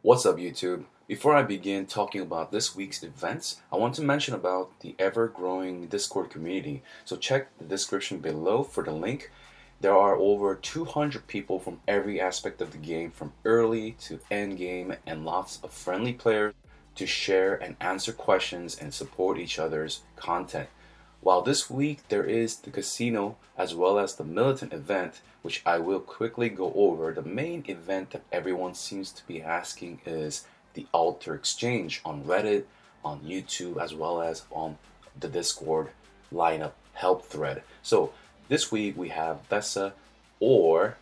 What's up, YouTube? Before I begin talking about this week's events, I want to mention about the ever-growing Discord community. So check the description below for the link. There are over 200 people from every aspect of the game, from early to end game, and lots of friendly players to share and answer questions and support each other's content. While this week there is the casino as well as the Militant event, which I will quickly go over, the main event that everyone seems to be asking is the Altar Exchange on Reddit, on YouTube, as well as on the Discord lineup help thread. So this week we have Vesa or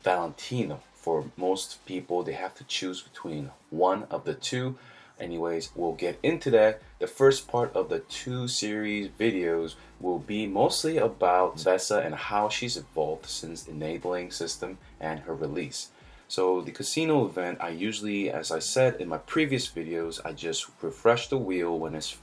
Valentino. For most people, they have to choose between one of the two. Anyways, we'll get into that. The first part of the two series videos will be mostly about Vesa and how she's evolved since the enabling system and her release. So the casino event, I usually, as I said in my previous videos, I just refresh the wheel when it's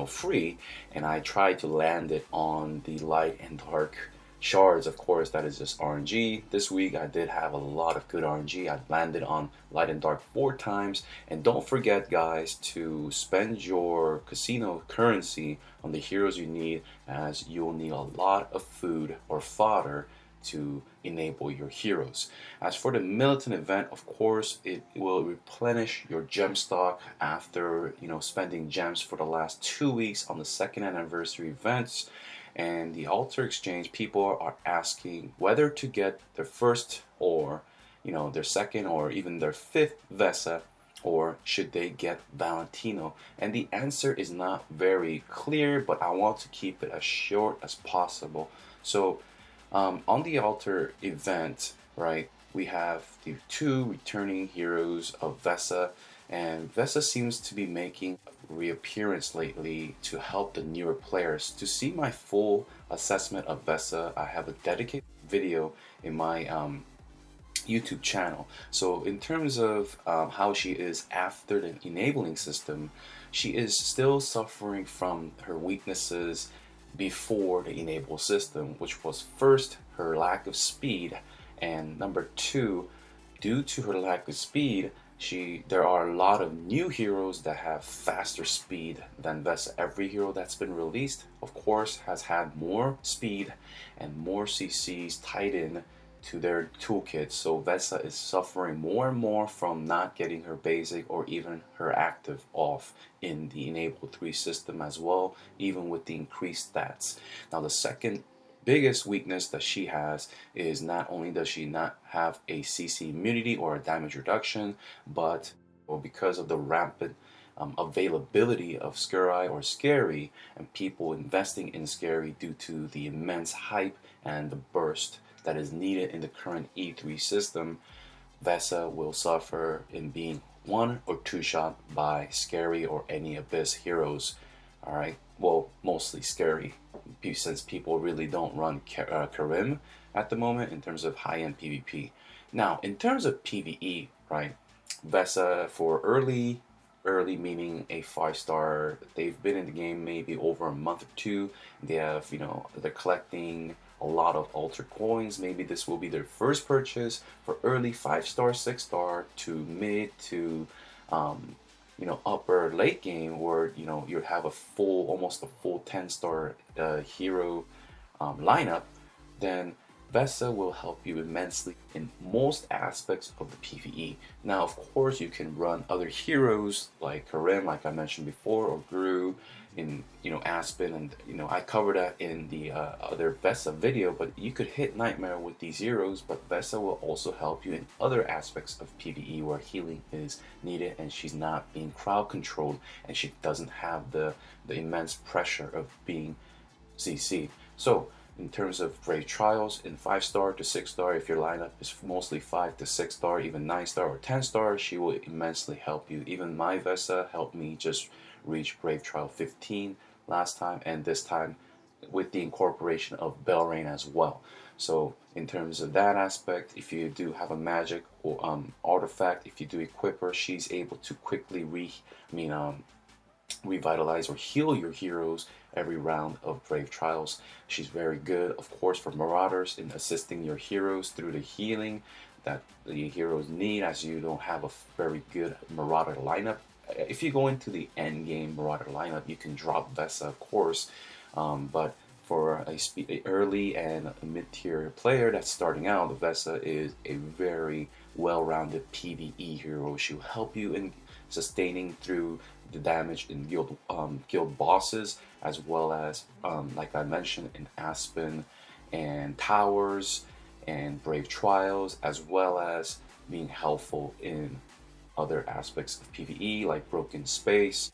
free, and I try to land it on the light and dark shards. Of course, that is just RNG. This week I did have a lot of good RNG. I landed on light and dark 4 times. And don't forget, guys, to spend your casino currency on the heroes you need, as you'll need a lot of food or fodder to enable your heroes. As for the Militant event, of course, it will replenish your gem stock after spending gems for the last 2 weeks on the 2nd anniversary events. And the Altar Exchange, people are asking whether to get their first or their second or even their 5th Vesa, or should they get Valentino. And the answer is not very clear, but I want to keep it as short as possible. So on the Altar event, right, we have the 2 returning heroes of Vesa, and Vesa seems to be making a reappearance lately to help the newer players. To see my full assessment of Vesa, I have a dedicated video in my YouTube channel. So in terms of how she is after the enabling system, she is still suffering from her weaknesses before the enable system, which was first her lack of speed, and number 2, due to her lack of speed, there are a lot of new heroes that have faster speed than Vesa. Every hero that's been released, of course, has had more speed and more CCs tied in to their toolkit. So Vesa is suffering more and more from not getting her basic or even her active off in the Enable 3 system as well, even with the increased stats. Now the second biggest weakness that she has is not only does she not have a CC immunity or a damage reduction, but because of the rampant availability of Scurry or Scary and people investing in Scary due to the immense hype and the burst that is needed in the current E3 system, Vesa will suffer in being 1 or 2 shot by Scary or any Abyss heroes. Alright, well, mostly Scary, since people really don't run Karim at the moment in terms of high-end PvP. Now, in terms of PvE, right, Vesa for early meaning a 5-star, they've been in the game maybe over a month or 2. They have, they're collecting a lot of altar coins. Maybe this will be their first purchase. For early 5-star, 6-star to mid to upper late game, where you have almost a full 10-star hero lineup, then Vesa will help you immensely in most aspects of the PvE. Now, of course, you can run other heroes like Karim, like I mentioned before, or Gru in Aspen, and I covered that in the other Vesa video. But you could hit Nightmare with these heroes, but Vesa will also help you in other aspects of PvE where healing is needed, and she's not being crowd controlled, and she doesn't have the immense pressure of being CC'd. So in terms of Brave Trials, in 5-star to 6-star, if your lineup is mostly 5 to 6-star, even 9-star or 10-star, she will immensely help you. Even my Vesa helped me just reach Brave Trial 15 last time, and this time with the incorporation of Belrain as well. So in terms of that aspect, if you do have a magic or artifact, if you do equip her, she's able to quickly revitalize or heal your heroes every round of Brave Trials. She's very good, of course, for Marauders in assisting your heroes through the healing that the heroes need, as you don't have a very good Marauder lineup. If you go into the end game Marauder lineup, you can drop Vesa, of course, but for a early and a mid-tier player that's starting out, the Vesa is a very well-rounded PvE hero. She'll help you in sustaining through the damage in guild bosses, as well as like I mentioned, in Aspen and Towers and Brave Trials, as well as being helpful in other aspects of PvE like Broken Space.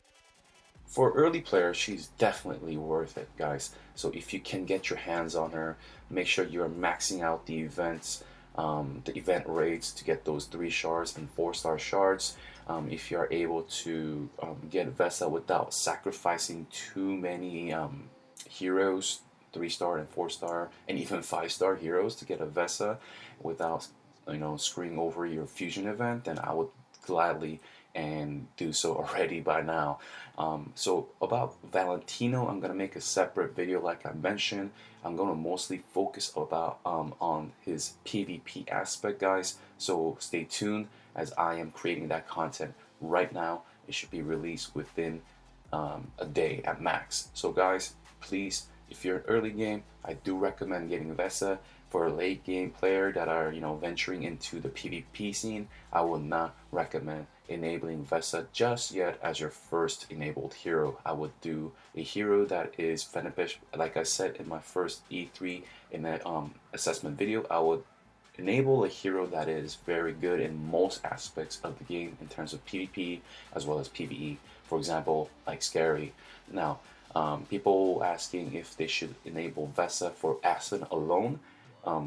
For early players, she's definitely worth it, guys. So if you can get your hands on her, make sure you're maxing out the events, the event rates to get those 3 shards and 4-star shards. If you are able to get Vesa without sacrificing too many heroes, 3-star and 4-star and even 5-star heroes to get a Vesa without, you know, screwing over your fusion event, then I would gladly and do so already by now. So about Valentino, I'm gonna make a separate video. Like I mentioned, I'm gonna mostly focus about on his PvP aspect, guys. So stay tuned, as I am creating that content right now. It should be released within a day at max. So guys, please, if you're an early game, I do recommend getting Vesa. For a late game player that are, you know, venturing into the PvP scene, I would not recommend enabling Vesa just yet as your first enabled hero. I would do a hero that is beneficial. Like I said in my first E3 in that assessment video, I would enable a hero that is very good in most aspects of the game in terms of PvP as well as PvE. For example, like Scary. Now, people asking if they should enable Vesa for Aspen alone.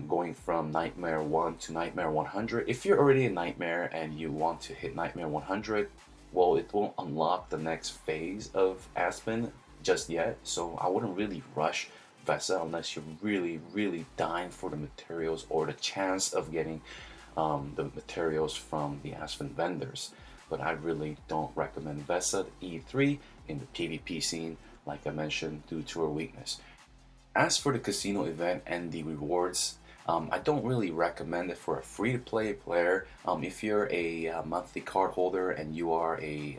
Going from Nightmare 1 to Nightmare 100. If you're already in Nightmare and you want to hit Nightmare 100, well, it won't unlock the next phase of Aspen just yet, so I wouldn't really rush Vesa unless you're really dying for the materials or the chance of getting the materials from the Aspen vendors. But I really don't recommend Vesa E3 in the PvP scene, like I mentioned, due to her weakness. As for the casino event and the rewards, I don't really recommend it for a free-to-play player. If you're a monthly card holder and you are a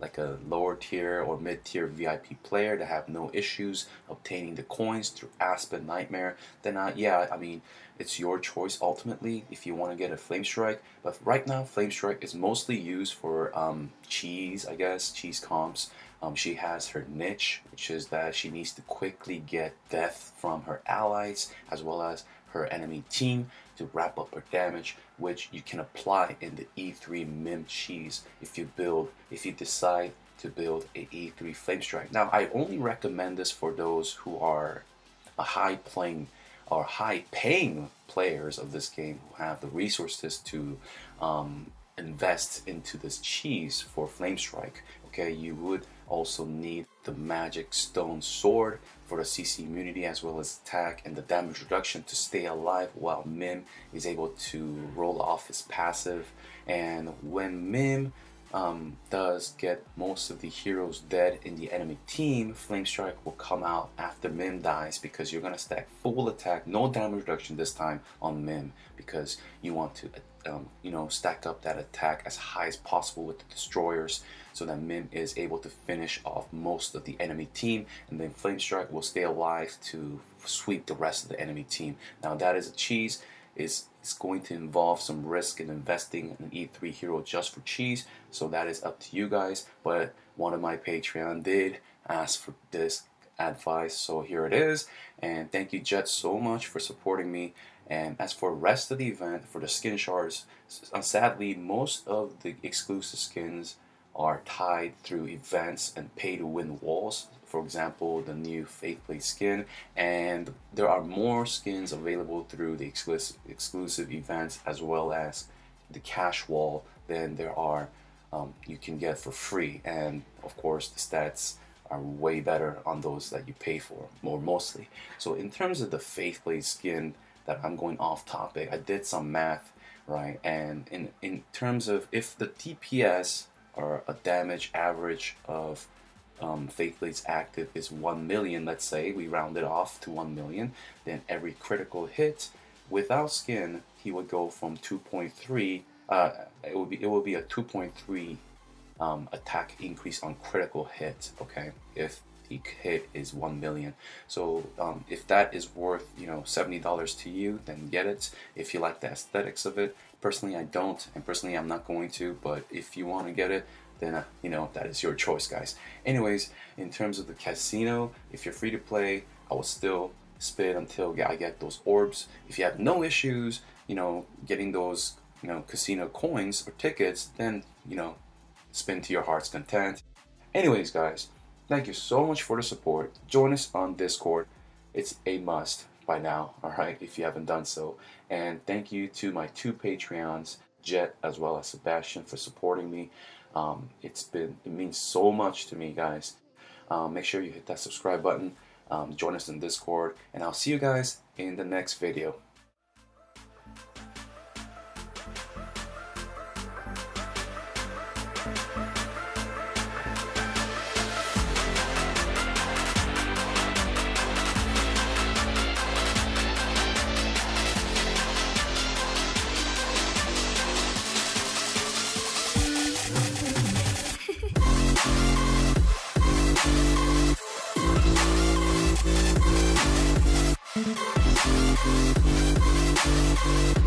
like a lower tier or mid-tier VIP player that have no issues obtaining the coins through Aspen Nightmare, then yeah, I mean, it's your choice ultimately if you want to get a Flamestrike. But right now, Flamestrike is mostly used for cheese, I guess, cheese comps. She has her niche, which is that she needs to quickly get death from her allies as well as her enemy team to wrap up her damage, which you can apply in the E3 Mim cheese if you decide to build a E3 Flamestrike. Now, I only recommend this for those who are a high paying players of this game who have the resources to invest into this cheese for Flamestrike. Okay, you would also need the magic stone sword for the CC immunity as well as attack and the damage reduction to stay alive while Mim is able to roll off his passive. And when Mim does get most of the heroes dead in the enemy team, Flamestrike will come out after Mim dies, because you're gonna stack full attack, no damage reduction this time on Mim, because you want to you know, stack up that attack as high as possible with the destroyers so that Mim is able to finish off most of the enemy team, and then Flamestrike will stay alive to sweep the rest of the enemy team. Now that is a cheese. It's going to involve some risk in investing in an E3 hero just for cheese, so that is up to you guys. But one of my Patreon did ask for this advice, so here it is. And thank you, Jet, so much for supporting me. And as for the rest of the event, for the skin shards, sadly most of the exclusive skins are tied through events and pay to win walls. For example, the new Faithblade skin, and there are more skins available through the exclusive events as well as the cash wall than there are you can get for free. And of course the stats are way better on those that you pay for, more mostly. So in terms of the Faithblade skin, that I'm going off topic, I did some math, right? And in terms of if the DPS or a damage average of Faithblade's active is 1 million, let's say we round it off to 1 million, then every critical hit without skin, he would go from 2.3. It will be a 2.3 attack increase on critical hit. Okay, if the hit is 1 million. So if that is worth, you know, $70 to you, then get it. If you like the aesthetics of it. Personally, I don't, and personally, I'm not going to. But if you want to get it, then you know, that is your choice, guys. Anyways, in terms of the casino, if you're free to play, I will still spit until I get those orbs. If you have no issues, you know, getting those, you know, casino coins or tickets, then, you know, spin to your heart's content. Anyways, guys, thank you so much for the support. Join us on Discord. It's a must by now, alright, if you haven't done so. And thank you to my 2 Patreons, Jet as well as Sebastian, for supporting me. It means so much to me, guys. Make sure you hit that subscribe button. Join us in Discord, and I'll see you guys in the next video. We'll be right back.